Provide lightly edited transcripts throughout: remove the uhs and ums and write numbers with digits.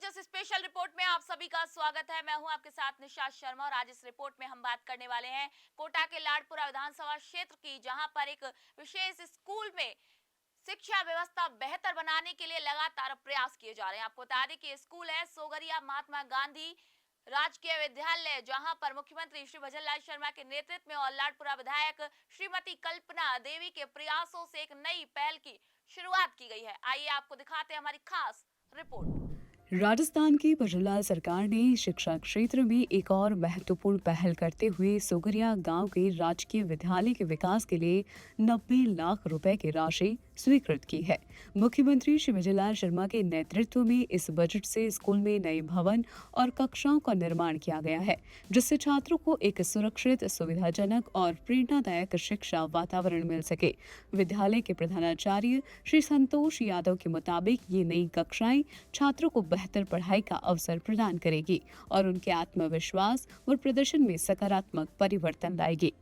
दिलचस्प special report में आप सभी का स्वागत है। मैं हूं आपके साथ निशा शर्मा और आज इस रिपोर्ट में हम बात करने वाले हैं कोटा के लाडपुरा विधानसभा क्षेत्र की, जहां पर एक विशेष स्कूल में शिक्षा व्यवस्था बेहतर बनाने के लिए लगातार प्रयास किए जा रहे हैं। आपको बता दें कि स्कूल है सोगरिया महात्मा गांधी राजकीय विद्यालय, जहां पर मुख्यमंत्री श्री भजनलाल शर्मा के नेतृत्व में और लाडपुरा विधायक श्रीमती कल्पना देवी के प्रयासों से एक नई पहल की शुरुआत की गई है। आइए आपको दिखाते हैं हमारी खास रिपोर्ट। राजस्थान की भजनलाल सरकार ने शिक्षा क्षेत्र में एक और महत्वपूर्ण पहल करते हुए सोगरिया गांव के राजकीय विद्यालय के विकास के लिए 90 लाख रुपए की राशि स्वीकृत की है। मुख्यमंत्री श्री भजनलाल शर्मा के नेतृत्व में इस बजट से स्कूल में नए भवन और कक्षाओं का निर्माण किया गया है, जिससे छात्रों को एक सुरक्षित, सुविधाजनक और प्रेरणादायक शिक्षा वातावरण मिल सके। विद्यालय के प्रधानाचार्य श्री संतोष यादव के मुताबिक ये नई कक्षाएं छात्रों को बेहतर पढ़ाई का अवसर प्रदान करेगी और उनके आत्मविश्वास और प्रदर्शन में सकारात्मक परिवर्तन लाएगी।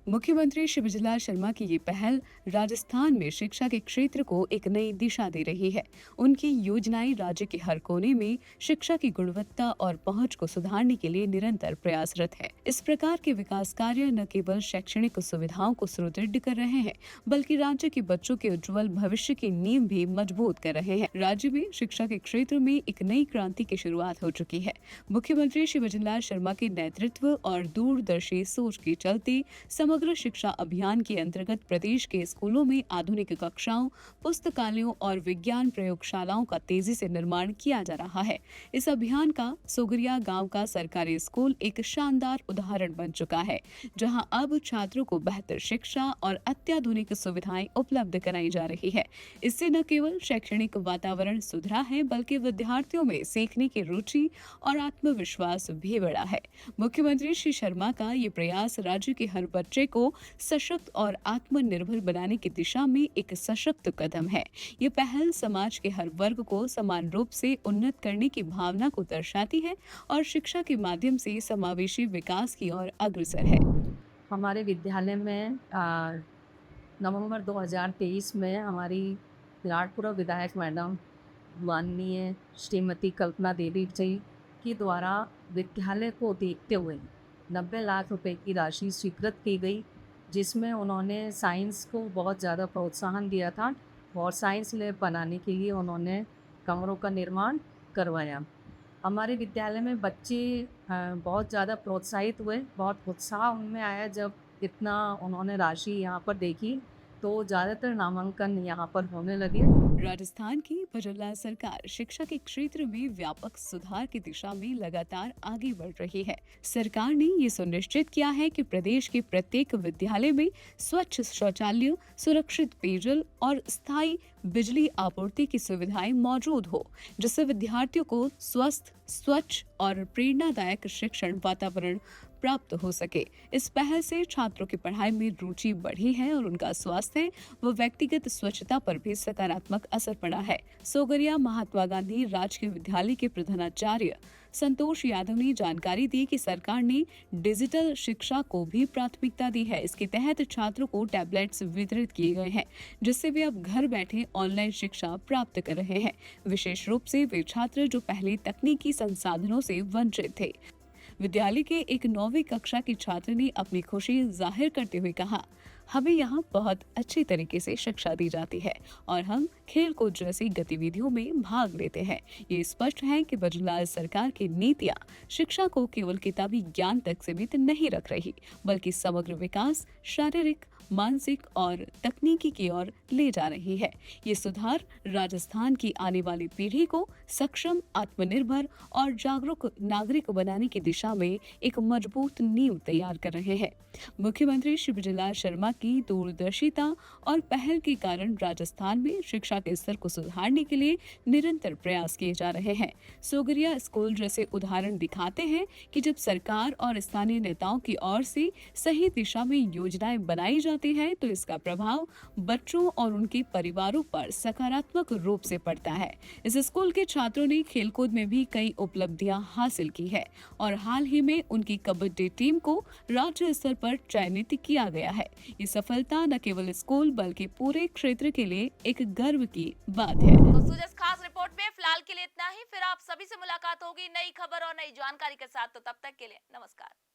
मुख्यमंत्री श्री भजनलाल शर्मा की ये पहल राजस्थान में शिक्षा के क्षेत्र को एक नई दिशा दे रही है। उनकी योजनाएं राज्य के हर कोने में शिक्षा की गुणवत्ता और पहुंच को सुधारने के लिए निरंतर प्रयासरत है। इस प्रकार के विकास कार्य न केवल शैक्षणिक सुविधाओं को सुदृढ़ कर रहे हैं, बल्कि राज्य के बच्चों के उज्जवल भविष्य की नींव भी मजबूत कर रहे हैं। राज्य में शिक्षा के क्षेत्र में एक नई क्रांति की शुरुआत हो चुकी है। मुख्यमंत्री श्री भजनलाल शर्मा के नेतृत्व और दूरदर्शी सोच के चलते समग्र शिक्षा अभियान के अंतर्गत प्रदेश के स्कूलों में आधुनिक कक्षाओं, पुस्तकालयों और विज्ञान प्रयोगशालाओं का तेजी से निर्माण किया जा रहा है। इस अभियान का सोगरिया गांव का सरकारी स्कूल एक शानदार उदाहरण बन चुका है, जहां अब छात्रों को बेहतर शिक्षा और अत्याधुनिक सुविधाएं उपलब्ध कराई जा रही है। इससे न केवल शैक्षणिक वातावरण सुधरा है, बल्कि विद्यार्थियों में सीखने की रुचि और आत्मविश्वास भी बढ़ा है। मुख्यमंत्री श्री शर्मा का ये प्रयास राज्य के हर बच्चे को सशक्त और आत्मनिर्भर बनाने की दिशा में एक सशक्त कदम है। ये पहल समाज के हर वर्ग को समान रूप से उन्नत करने की भावना को दर्शाती है और शिक्षा के माध्यम से समावेशी विकास की ओर अग्रसर है। हमारे विद्यालय में नवंबर 2023 में हमारी लाडपुरा विधायक मैडम माननीय श्रीमती कल्पना देवी जी के द्वारा विद्यालय को देखते हुए 90 लाख रुपए की राशि स्वीकृत की गई, जिसमें उन्होंने साइंस को बहुत ज़्यादा प्रोत्साहन दिया था और साइंस लैब बनाने के लिए उन्होंने कमरों का निर्माण करवाया। हमारे विद्यालय में बच्चे बहुत ज़्यादा प्रोत्साहित हुए, बहुत उत्साह उनमें आया जब इतना उन्होंने राशि यहाँ पर देखी, तो ज़्यादातर नामांकन यहाँ पर होने लगे। राजस्थान की भजनलाल सरकार शिक्षा के क्षेत्र में व्यापक सुधार की दिशा में लगातार आगे बढ़ रही है। सरकार ने ये सुनिश्चित किया है कि प्रदेश के प्रत्येक विद्यालय में स्वच्छ शौचालय, सुरक्षित पेयजल और स्थायी बिजली आपूर्ति की सुविधाएं मौजूद हो, जिससे विद्यार्थियों को स्वस्थ, स्वच्छ और प्रेरणादायक शिक्षण वातावरण प्राप्त हो सके। इस पहल से छात्रों की पढ़ाई में रुचि बढ़ी है और उनका स्वास्थ्य व व्यक्तिगत स्वच्छता पर भी सकारात्मक असर पड़ा है। सोगरिया महात्मा गांधी राजकीय विद्यालय के प्रधानाचार्य संतोष यादव ने जानकारी दी कि सरकार ने डिजिटल शिक्षा को भी प्राथमिकता दी है। इसके तहत छात्रों को टैबलेट्स वितरित किए गए हैं, जिससे वे अब घर बैठे ऑनलाइन शिक्षा प्राप्त कर रहे हैं। विशेष रूप से वे छात्र जो पहले तकनीकी संसाधनों से वंचित थे। विद्यालय के एक 9वीं कक्षा के छात्र ने अपनी खुशी जाहिर करते हुए कहा, हमें यहाँ बहुत अच्छी तरीके से शिक्षा दी जाती है और हम खेल कूद जैसी गतिविधियों में भाग लेते हैं। ये स्पष्ट है कि भजनलाल सरकार की नीतियाँ शिक्षा को केवल किताबी ज्ञान तक सीमित नहीं रख रही, बल्कि समग्र विकास, शारीरिक, मानसिक और तकनीकी की ओर ले जा रही है। ये सुधार राजस्थान की आने वाली पीढ़ी को सक्षम, आत्मनिर्भर और जागरूक नागरिक बनाने की दिशा में एक मजबूत नींव तैयार कर रहे हैं। मुख्यमंत्री श्री भजनलाल शर्मा की दूरदर्शिता और पहल के कारण राजस्थान में शिक्षा के स्तर को सुधारने के लिए निरंतर प्रयास किए जा रहे हैं। सोगरिया स्कूल जैसे उदाहरण दिखाते हैं कि जब सरकार और स्थानीय नेताओं की ओर से सही दिशा में योजनाएं बनाई जाती जाती है तो इसका प्रभाव बच्चों और उनके परिवारों पर सकारात्मक रूप से पड़ता है। इस स्कूल के छात्रों ने खेलकूद में भी कई उपलब्धियां हासिल की है और हाल ही में उनकी कबड्डी टीम को राज्य स्तर पर चयनित किया गया है। ये सफलता न केवल स्कूल बल्कि पूरे क्षेत्र के लिए एक गर्व की बात है। तो सूजस खास रिपोर्ट में फिलहाल के लिए इतना ही। फिर आप सभी से मुलाकात होगी नई खबर और नई जानकारी के साथ। तो तब तक के लिए नमस्कार।